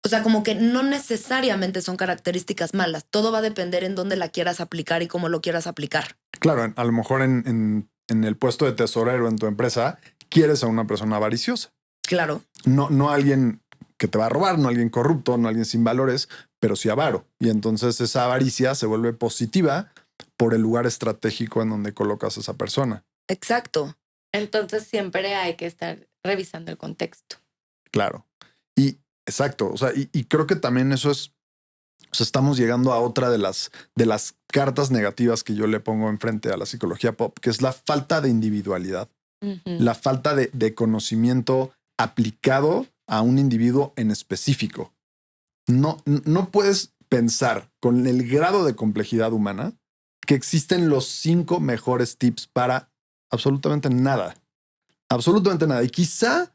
O sea, como que no necesariamente son características malas. Todo va a depender en dónde la quieras aplicar y cómo lo quieras aplicar. Claro, a lo mejor en el puesto de tesorero en tu empresa, quieres a una persona avariciosa. Claro. No alguien que te va a robar, no alguien corrupto, no alguien sin valores, pero sí avaro. Y entonces esa avaricia se vuelve positiva por el lugar estratégico en donde colocas a esa persona. Exacto. Entonces siempre hay que estar revisando el contexto. Claro. Y exacto. O sea, y creo que también eso es, o sea, estamos llegando a otra de las cartas negativas que yo le pongo enfrente a la psicología pop, que es la falta de individualidad, la falta de conocimiento aplicado a un individuo en específico. No puedes pensar con el grado de complejidad humana que existen los 5 mejores tips para absolutamente nada. Absolutamente nada. Y quizá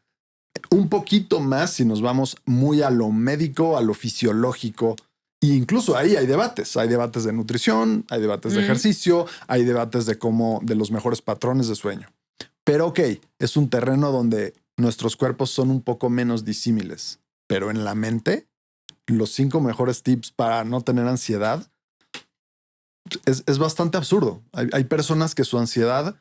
un poquito más si nos vamos muy a lo médico, a lo fisiológico. E incluso ahí hay debates. Hay debates de nutrición, hay debates de ejercicio, hay debates de los mejores patrones de sueño. Pero ok, es un terreno donde nuestros cuerpos son un poco menos disímiles. Pero en la mente, los 5 mejores tips para no tener ansiedad es bastante absurdo. Hay personas que su ansiedad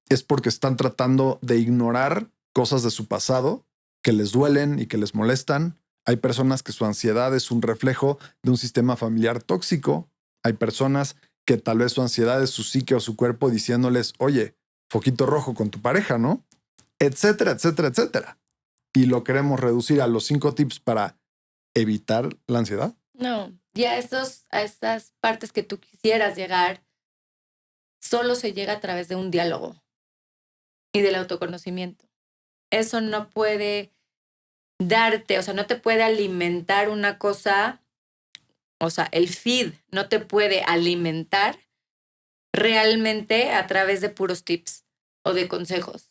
es porque están tratando de ignorar cosas de su pasado que les duelen y que les molestan. Hay personas que su ansiedad es un reflejo de un sistema familiar tóxico. Hay personas que tal vez su ansiedad es su psique o su cuerpo diciéndoles, oye, foquito rojo con tu pareja, ¿no? Etcétera, etcétera, etcétera. Y lo queremos reducir a los 5 tips para evitar la ansiedad. No, y a estas partes que tú quisieras llegar, solo se llega a través de un diálogo y del autoconocimiento. Eso no puede darte, o sea, no te puede alimentar una cosa, o sea, el feed no te puede alimentar realmente a través de puros tips o de consejos.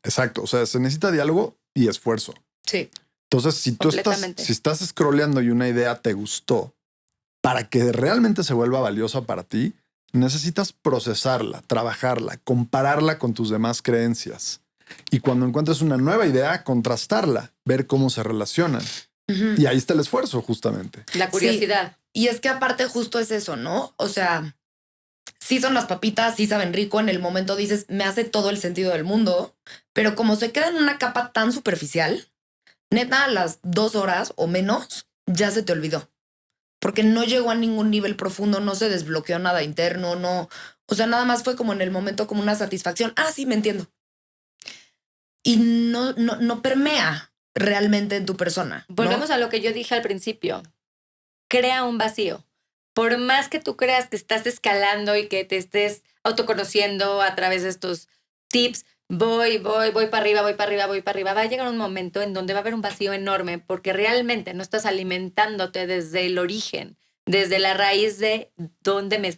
Exacto. O sea, se necesita diálogo y esfuerzo. Sí. Entonces, si estás scrolleando y una idea te gustó, para que realmente se vuelva valiosa para ti, necesitas procesarla, trabajarla, compararla con tus demás creencias. Y cuando encuentres una nueva idea, contrastarla, ver cómo se relacionan. Y ahí está el esfuerzo, justamente. La curiosidad. Sí. Y es que aparte justo es eso, ¿no? O sea, sí son las papitas, sí saben rico. En el momento dices, me hace todo el sentido del mundo. Pero como se queda en una capa tan superficial, neta, a las 2 horas o menos, ya se te olvidó. Porque no llegó a ningún nivel profundo, no se desbloqueó nada interno, no. O sea, nada más fue como en el momento como una satisfacción. Ah, sí, me entiendo. Y no permea realmente en tu persona, ¿no? Volvemos a lo que yo dije al principio. Crea un vacío. Por más que tú creas que estás escalando y que te estés autoconociendo a través de estos tips, voy para arriba, va a llegar un momento en donde va a haber un vacío enorme porque realmente no estás alimentándote desde el origen, desde la raíz de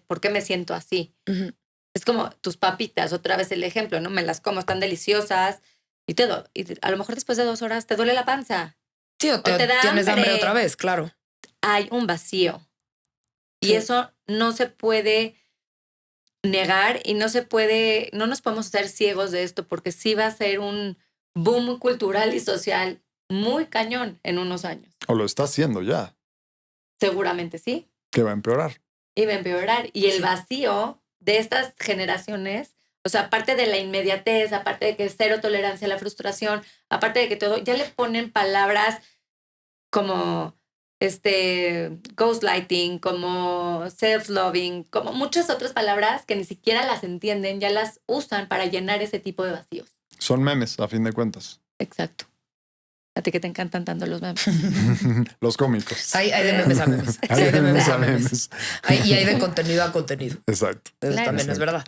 por qué me siento así. Uh-huh. Es como tus papitas, otra vez el ejemplo, ¿no? Me las como, están deliciosas y todo. Y a lo mejor después de 2 horas te duele la panza. Sí, o te da tienes hambre otra vez, claro. Hay un vacío. Sí. Y eso no se puede negar y no nos podemos hacer ciegos de esto porque sí va a ser un boom cultural y social muy cañón en unos años. O lo está haciendo ya. Seguramente sí. Que va a empeorar. Y va a empeorar. Y el vacío de estas generaciones, o sea, aparte de la inmediatez, aparte de que cero tolerancia a la frustración, aparte de que todo, ya le ponen palabras como ghostlighting, como self-loving, como muchas otras palabras que ni siquiera las entienden, ya las usan para llenar ese tipo de vacíos. Son memes, a fin de cuentas. Exacto. A ti que te encantan tanto los memes. Los cómicos. Hay de memes a memes. Hay de memes a memes. Y hay de contenido a contenido. Exacto. Eso Claro. también es verdad.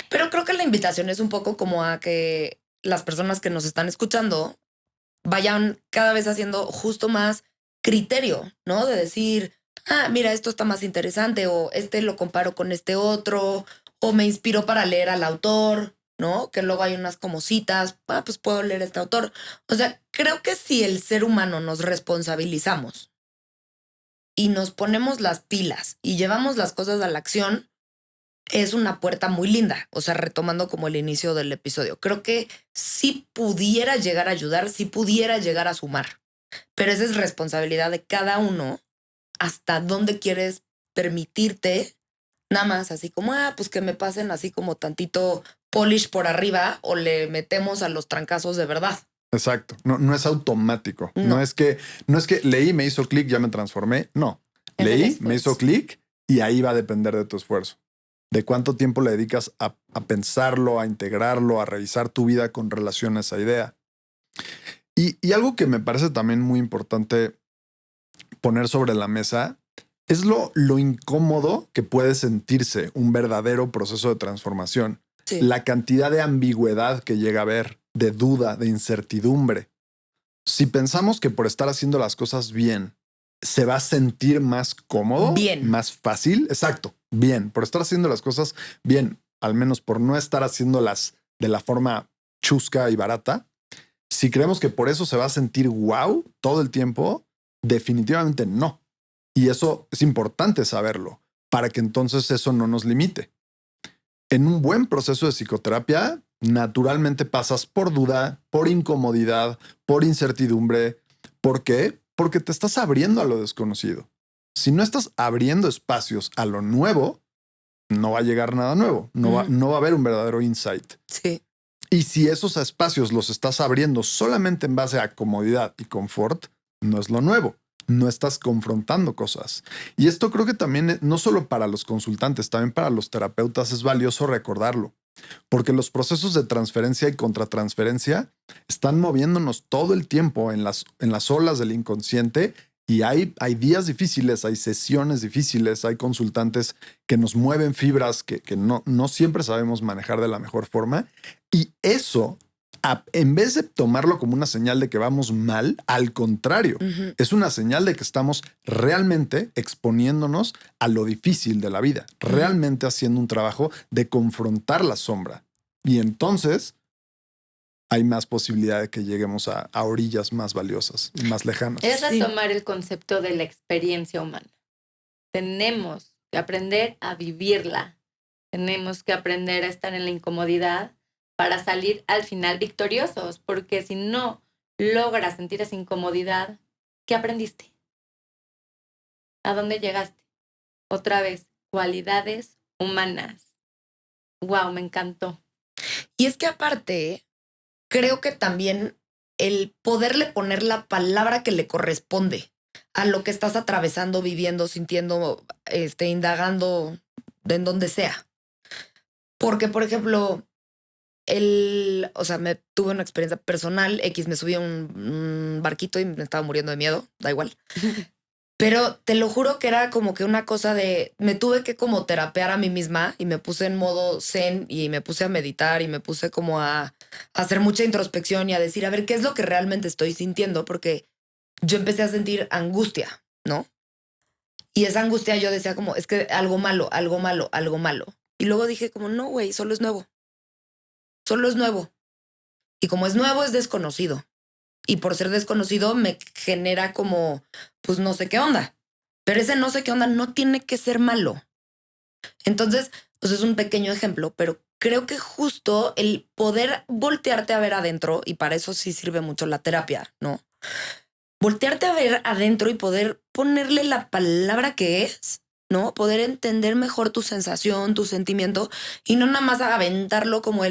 Pero creo que la invitación es un poco como a que las personas que nos están escuchando vayan cada vez haciendo justo más criterio, ¿no? De decir, mira, esto está más interesante o lo comparo con este otro o me inspiro para leer al autor, ¿no? Que luego hay unas como citas, pues puedo leer a este autor. O sea, creo que si el ser humano nos responsabilizamos y nos ponemos las pilas y llevamos las cosas a la acción, es una puerta muy linda. O sea, retomando como el inicio del episodio, creo que sí pudiera llegar a ayudar, sí pudiera llegar a sumar. pero esa es responsabilidad de cada uno hasta dónde quieres permitirte, nada más así como, pues que me pasen así como tantito polish por arriba o le metemos a los trancazos de verdad. Exacto. No es automático. No. No es que leí, me hizo clic, ya me transformé. No. Es el Leí, esfuerzo. me hizo clic y ahí va a depender de tu esfuerzo. De cuánto tiempo le dedicas a pensarlo, a integrarlo, a revisar tu vida con relación a esa idea. Y algo que me parece también muy importante poner sobre la mesa es lo incómodo que puede sentirse un verdadero proceso de transformación. Sí. La cantidad de ambigüedad que llega a haber, de duda, de incertidumbre. Si pensamos que por estar haciendo las cosas bien se va a sentir más cómodo, Bien. más fácil, exacto, bien, por estar haciendo las cosas bien, al menos por no estar haciéndolas de la forma chusca y barata, si creemos que por eso se va a sentir wow todo el tiempo, definitivamente no. Y eso es importante saberlo para que entonces eso no nos limite. En un buen proceso de psicoterapia, naturalmente pasas por duda, por incomodidad, por incertidumbre. ¿Por qué? Porque te estás abriendo a lo desconocido. Si no estás abriendo espacios a lo nuevo, no va a llegar nada nuevo. No va a haber un verdadero insight. Sí. Y si esos espacios los estás abriendo solamente en base a comodidad y confort, no es lo nuevo. No estás confrontando cosas. Y esto creo que también, no solo para los consultantes, también para los terapeutas es valioso recordarlo. Porque los procesos de transferencia y contratransferencia están moviéndonos todo el tiempo en las olas del inconsciente y hay días difíciles, hay sesiones difíciles, hay consultantes que nos mueven fibras que no siempre sabemos manejar de la mejor forma. Y eso, en vez de tomarlo como una señal de que vamos mal, al contrario, es una señal de que estamos realmente exponiéndonos a lo difícil de la vida, realmente haciendo un trabajo de confrontar la sombra. Y entonces hay más posibilidad de que lleguemos a orillas más valiosas y más lejanas. Es retomar el concepto de la experiencia humana. Tenemos que aprender a vivirla. Tenemos que aprender a estar en la incomodidad para salir al final victoriosos, porque si no logras sentir esa incomodidad, ¿qué aprendiste? ¿A dónde llegaste? Otra vez, cualidades humanas. Wow, me encantó. Y es que aparte, creo que también el poderle poner la palabra que le corresponde a lo que estás atravesando, viviendo, sintiendo, indagando, en donde sea. Porque, por ejemplo, me tuve una experiencia personal, me subí a un barquito y me estaba muriendo de miedo, da igual. Pero te lo juro que era como que una cosa de, me tuve que como terapear a mí misma y me puse en modo zen y me puse a meditar y me puse como a hacer mucha introspección y a decir, a ver, ¿qué es lo que realmente estoy sintiendo? Porque yo empecé a sentir angustia, ¿no? Y esa angustia yo decía como, es que algo malo, algo malo, algo malo. Y luego dije como, no, güey, solo es nuevo. Solo es nuevo. Y como es nuevo, es desconocido. Y por ser desconocido me genera como, pues no sé qué onda. Pero ese no sé qué onda no tiene que ser malo. Entonces, pues es un pequeño ejemplo, pero creo que justo el poder voltearte a ver adentro, y para eso sí sirve mucho la terapia, ¿no? Voltearte a ver adentro y poder ponerle la palabra que es, ¿no? Poder entender mejor tu sensación, tu sentimiento, y no nada más aventarlo como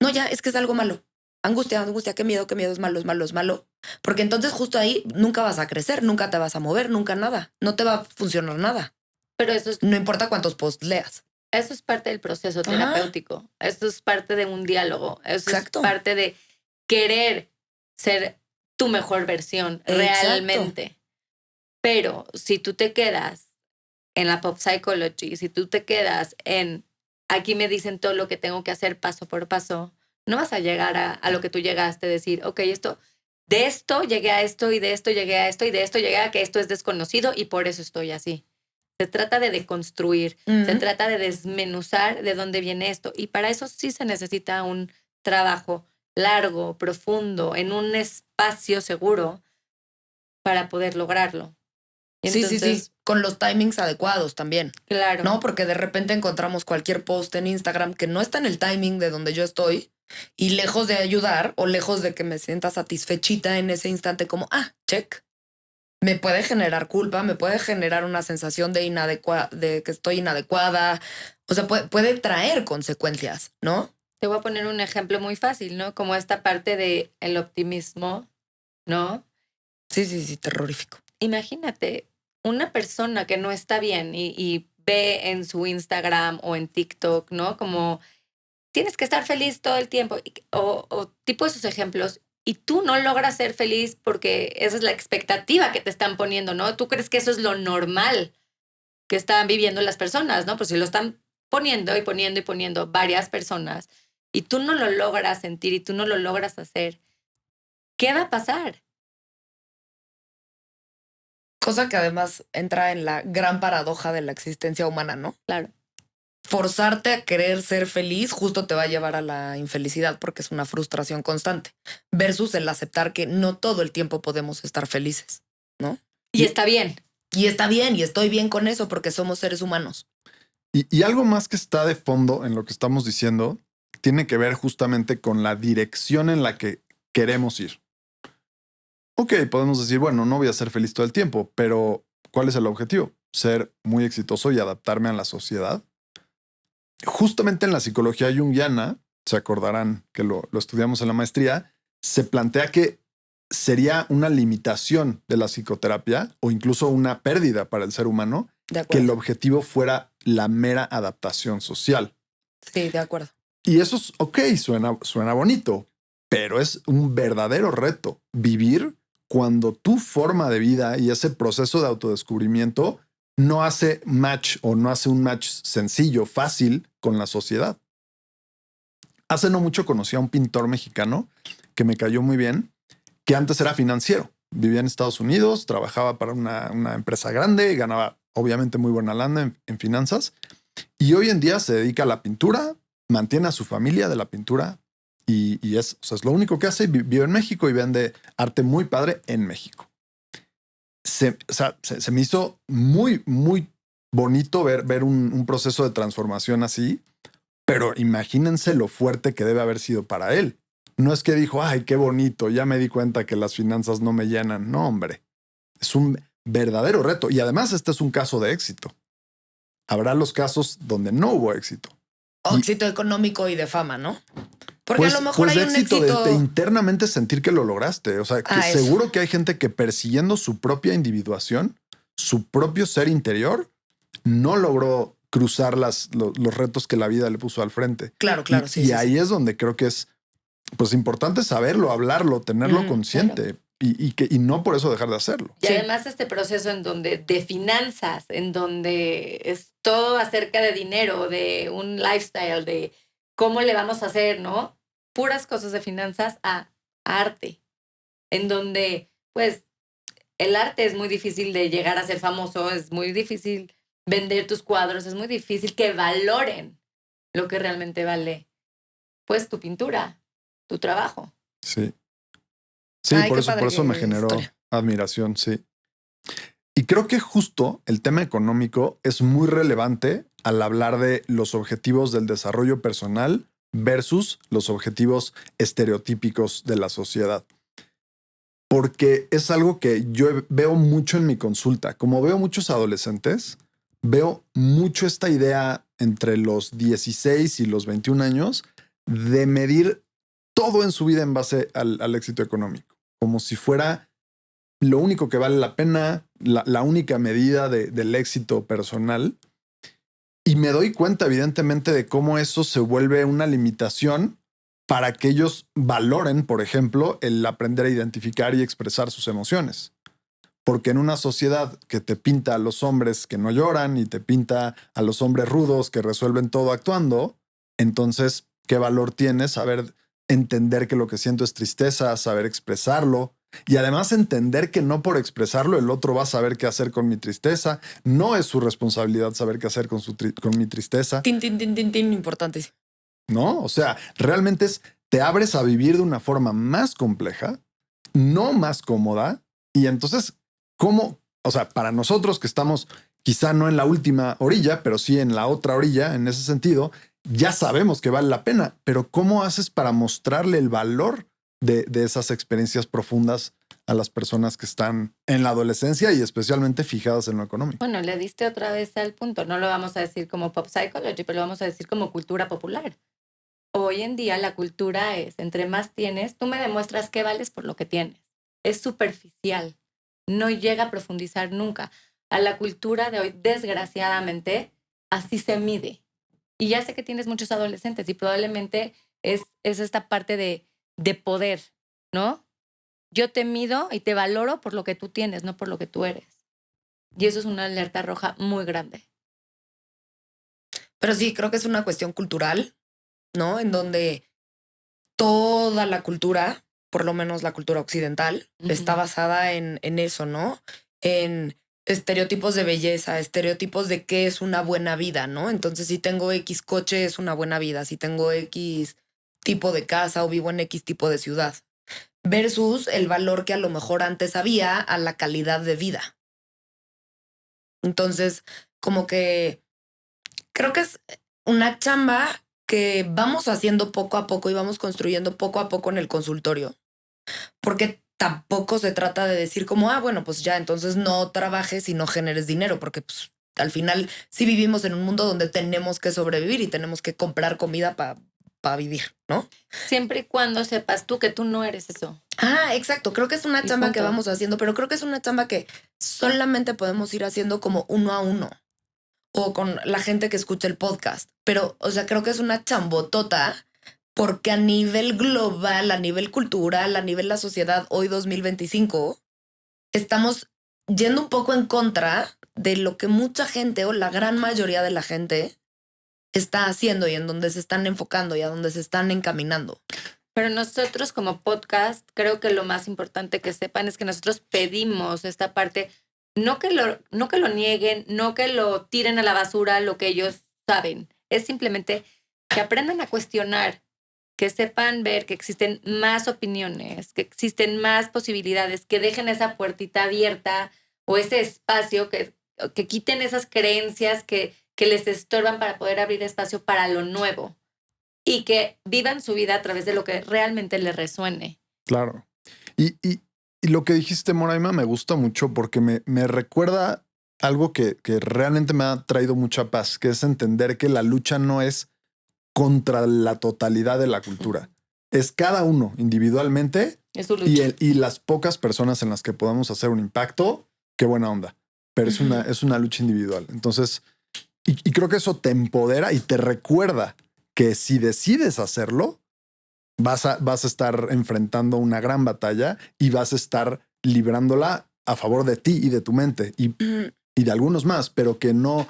no, ya, es que es algo malo. Angustia, qué miedo, es malo, es malo, es malo. Porque entonces justo ahí nunca vas a crecer, nunca te vas a mover, nunca nada. No te va a funcionar nada. Pero eso es, no importa cuántos posts leas. Eso es parte del proceso terapéutico. Eso es parte de un diálogo. Eso Exacto. es parte de querer ser tu mejor versión realmente. Pero si tú te quedas en la pop psychology, si tú te quedas en aquí me dicen todo lo que tengo que hacer paso por paso, no vas a llegar a lo que tú llegaste, decir, ok, de esto llegué a esto y de esto llegué a esto y de esto llegué a que esto es desconocido y por eso estoy así. Se trata de deconstruir, se trata de desmenuzar de dónde viene esto. Y para eso sí se necesita un trabajo largo, profundo, en un espacio seguro para poder lograrlo. Entonces, sí. Con los timings adecuados también. Claro. No, porque de repente encontramos cualquier post en Instagram que no está en el timing de donde yo estoy Y lejos de ayudar o lejos de que me sienta satisfechita en ese instante como, check, me puede generar culpa, me puede generar una sensación de que estoy inadecuada. O sea, puede traer consecuencias, ¿no? Te voy a poner un ejemplo muy fácil, ¿no? Como esta parte de el optimismo, ¿no? Sí, terrorífico. Imagínate una persona que no está bien y ve en su Instagram o en TikTok, ¿no? Como tienes que estar feliz todo el tiempo o tipo esos ejemplos y tú no logras ser feliz porque esa es la expectativa que te están poniendo, ¿no? Tú crees que eso es lo normal que están viviendo las personas, ¿no? Pues si lo están poniendo y poniendo y poniendo varias personas y tú no lo logras sentir y tú no lo logras hacer, ¿qué va a pasar? Cosa que además entra en la gran paradoja de la existencia humana, ¿no? Claro. Forzarte a querer ser feliz justo te va a llevar a la infelicidad porque es una frustración constante versus el aceptar que no todo el tiempo podemos estar felices, ¿no? Y está bien. Y está bien y estoy bien con eso porque somos seres humanos. Y algo más que está de fondo en lo que estamos diciendo tiene que ver justamente con la dirección en la que queremos ir. Ok, podemos decir, bueno, no voy a ser feliz todo el tiempo, pero ¿cuál es el objetivo? Ser muy exitoso y adaptarme a la sociedad. Justamente en la psicología junguiana, se acordarán que lo estudiamos en la maestría, se plantea que sería una limitación de la psicoterapia o incluso una pérdida para el ser humano que el objetivo fuera la mera adaptación social. Sí, de acuerdo. Y eso es ok, suena bonito, pero es un verdadero reto vivir cuando tu forma de vida y ese proceso de autodescubrimiento no hace match o no hace un match sencillo, fácil con la sociedad. Hace no mucho conocí a un pintor mexicano que me cayó muy bien, que antes era financiero. Vivía en Estados Unidos, trabajaba para una empresa grande, ganaba obviamente muy buena lana en finanzas y hoy en día se dedica a la pintura, mantiene a su familia de la pintura y es lo único que hace. Vive en México y vende arte muy padre en México. Se me hizo muy, muy bonito ver un proceso de transformación así, pero imagínense lo fuerte que debe haber sido para él. No es que dijo, ay, qué bonito, ya me di cuenta que las finanzas no me llenan. No, hombre, es un verdadero reto. Y además este es un caso de éxito. Habrá los casos donde no hubo éxito. O éxito económico y de fama, ¿no? Porque pues, a lo mejor hay un éxito de internamente sentir que lo lograste. O sea, que seguro que hay gente que persiguiendo su propia individuación, su propio ser interior, no logró cruzar los retos que la vida le puso al frente. Claro, sí. Y ahí es donde creo que es pues importante saberlo, hablarlo, tenerlo consciente. Claro. Y no por eso dejar de hacerlo. Y además este proceso en donde de finanzas, en donde es todo acerca de dinero, de un lifestyle, de cómo le vamos a hacer, ¿no? Puras cosas de finanzas a arte, en donde pues el arte es muy difícil de llegar a ser famoso, es muy difícil vender tus cuadros, es muy difícil que valoren lo que realmente vale, pues tu pintura, tu trabajo. Sí. Sí, por eso me generó admiración, sí. Y creo que justo el tema económico es muy relevante al hablar de los objetivos del desarrollo personal versus los objetivos estereotípicos de la sociedad. Porque es algo que yo veo mucho en mi consulta. Como veo muchos adolescentes, veo mucho esta idea entre los 16 y los 21 años de medir todo en su vida en base al éxito económico. Como si fuera lo único que vale la pena, la única medida del éxito personal. Y me doy cuenta, evidentemente, de cómo eso se vuelve una limitación para que ellos valoren, por ejemplo, el aprender a identificar y expresar sus emociones. Porque en una sociedad que te pinta a los hombres que no lloran y te pinta a los hombres rudos que resuelven todo actuando, entonces, ¿qué valor tiene saber entender que lo que siento es tristeza, saber expresarlo? Y además entender que no por expresarlo el otro va a saber qué hacer con mi tristeza. No es su responsabilidad saber qué hacer con mi tristeza. Importante. ¿No? O sea, realmente te abres a vivir de una forma más compleja, no más cómoda. Y entonces, ¿cómo? O sea, para nosotros que estamos quizá no en la última orilla, pero sí en la otra orilla, en ese sentido, ya sabemos que vale la pena, pero ¿cómo haces para mostrarle el valor de esas experiencias profundas a las personas que están en la adolescencia y especialmente fijadas en lo económico? Bueno, le diste otra vez al punto. No lo vamos a decir como pop psychology, pero lo vamos a decir como cultura popular. Hoy en día la cultura es, entre más tienes, tú me demuestras que vales por lo que tienes. Es superficial. No llega a profundizar nunca. A la cultura de hoy, desgraciadamente, así se mide. Y ya sé que tienes muchos adolescentes y probablemente es esta parte de poder, ¿no? Yo te mido y te valoro por lo que tú tienes, no por lo que tú eres. Y eso es una alerta roja muy grande. Pero sí, creo que es una cuestión cultural, ¿no? En donde toda la cultura, por lo menos la cultura occidental, está basada en eso, ¿no? En estereotipos de belleza, estereotipos de qué es una buena vida, ¿no? Entonces, si tengo X coche, es una buena vida. Si tengo X tipo de casa o vivo en X tipo de ciudad. Versus el valor que a lo mejor antes había a la calidad de vida. Entonces, como que creo que es una chamba que vamos haciendo poco a poco y vamos construyendo poco a poco en el consultorio. Porque tampoco se trata de decir como, bueno, pues ya, entonces no trabajes y no generes dinero, porque pues, al final sí vivimos en un mundo donde tenemos que sobrevivir y tenemos que comprar comida para vivir, ¿no? Siempre y cuando sepas tú que tú no eres eso. Exacto. Creo que es una chamba que vamos haciendo, pero creo que es una chamba que solamente podemos ir haciendo como uno a uno o con la gente que escucha el podcast. Pero, o sea, creo que es una chambotota porque a nivel global, a nivel cultural, a nivel la sociedad, hoy 2025, estamos yendo un poco en contra de lo que mucha gente o la gran mayoría de la gente está haciendo y en donde se están enfocando y a donde se están encaminando. Pero nosotros como podcast, creo que lo más importante que sepan es que nosotros pedimos esta parte, no que lo nieguen, no que lo tiren a la basura lo que ellos saben. Es simplemente que aprendan a cuestionar, que sepan ver que existen más opiniones, que existen más posibilidades, que dejen esa puertita abierta o ese espacio, que quiten esas creencias que les estorban para poder abrir espacio para lo nuevo y que vivan su vida a través de lo que realmente les resuene. Claro. Y lo que dijiste, Moraima, me gusta mucho porque me recuerda algo que realmente me ha traído mucha paz, que es entender que la lucha no es contra la totalidad de la cultura. Es cada uno individualmente es su lucha. Y las pocas personas en las que podamos hacer un impacto, qué buena onda. Pero es una lucha individual. Entonces, y creo que eso te empodera y te recuerda que si decides hacerlo, vas a estar enfrentando una gran batalla y vas a estar librándola a favor de ti y de tu mente y de algunos más, pero que no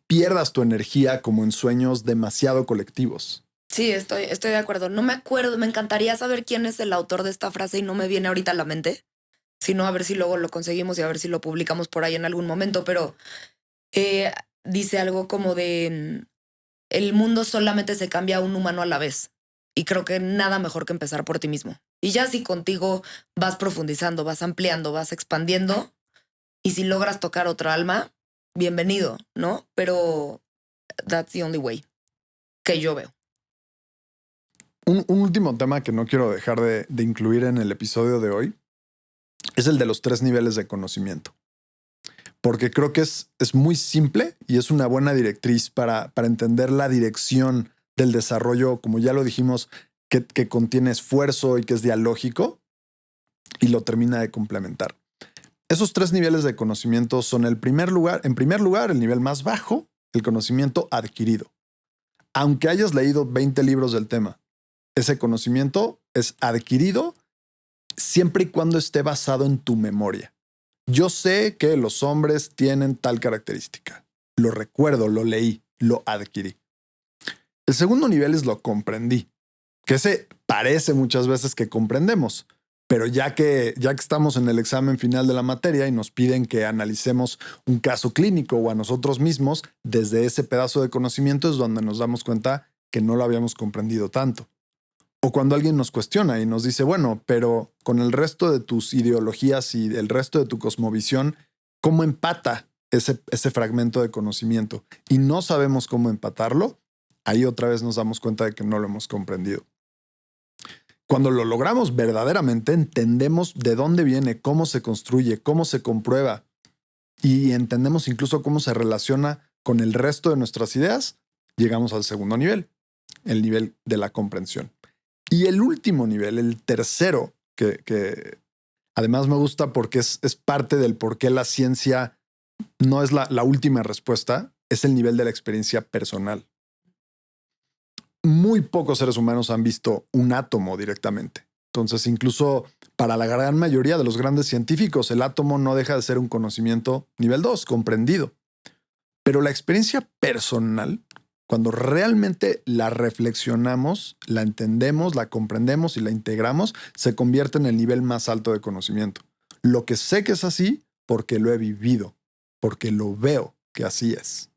pierdas tu energía como en sueños demasiado colectivos. Sí, estoy de acuerdo. No me acuerdo, me encantaría saber quién es el autor de esta frase y no me viene ahorita a la mente, sino a ver si luego lo conseguimos y a ver si lo publicamos por ahí en algún momento, pero dice algo como de el mundo solamente se cambia un humano a la vez. Y creo que nada mejor que empezar por ti mismo. Y ya si contigo vas profundizando, vas ampliando, vas expandiendo, y si logras tocar otra alma, bienvenido, ¿no? Pero that's the only way que yo veo. Un último tema que no quiero dejar de incluir en el episodio de hoy es el de los 3 niveles de conocimiento. Porque creo que es muy simple y es una buena directriz para entender la dirección del desarrollo, como ya lo dijimos, que contiene esfuerzo y que es dialógico y lo termina de complementar. Esos 3 niveles de conocimiento son en primer lugar, el nivel más bajo, el conocimiento adquirido. Aunque hayas leído 20 libros del tema, ese conocimiento es adquirido siempre y cuando esté basado en tu memoria. Yo sé que los hombres tienen tal característica. Lo recuerdo, lo leí, lo adquirí. El segundo nivel es lo comprendí, que se parece muchas veces que comprendemos, pero ya que estamos en el examen final de la materia y nos piden que analicemos un caso clínico o a nosotros mismos, desde ese pedazo de conocimiento es donde nos damos cuenta que no lo habíamos comprendido tanto. O cuando alguien nos cuestiona y nos dice, bueno, pero con el resto de tus ideologías y el resto de tu cosmovisión, ¿cómo empata ese fragmento de conocimiento? Y no sabemos cómo empatarlo. ahí otra vez nos damos cuenta de que no lo hemos comprendido. Cuando lo logramos verdaderamente, entendemos de dónde viene, cómo se construye, cómo se comprueba y entendemos incluso cómo se relaciona con el resto de nuestras ideas, llegamos al segundo nivel, el nivel de la comprensión. Y el último nivel, el tercero, que además me gusta porque es parte del por qué la ciencia no es la última respuesta, es el nivel de la experiencia personal. Muy pocos seres humanos han visto un átomo directamente. Entonces, incluso para la gran mayoría de los grandes científicos, el átomo no deja de ser un conocimiento nivel 2, comprendido. Pero la experiencia personal, cuando realmente la reflexionamos, la entendemos, la comprendemos y la integramos, se convierte en el nivel más alto de conocimiento. Lo que sé que es así porque lo he vivido, porque lo veo que así es.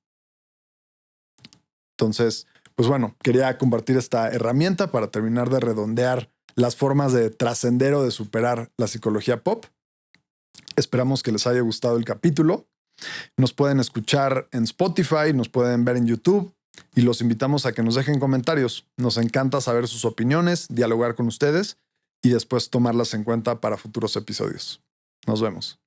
Entonces, pues bueno, quería compartir esta herramienta para terminar de redondear las formas de trascender o de superar la psicología pop. Esperamos que les haya gustado el capítulo. Nos pueden escuchar en Spotify, nos pueden ver en YouTube y los invitamos a que nos dejen comentarios. Nos encanta saber sus opiniones, dialogar con ustedes y después tomarlas en cuenta para futuros episodios. Nos vemos.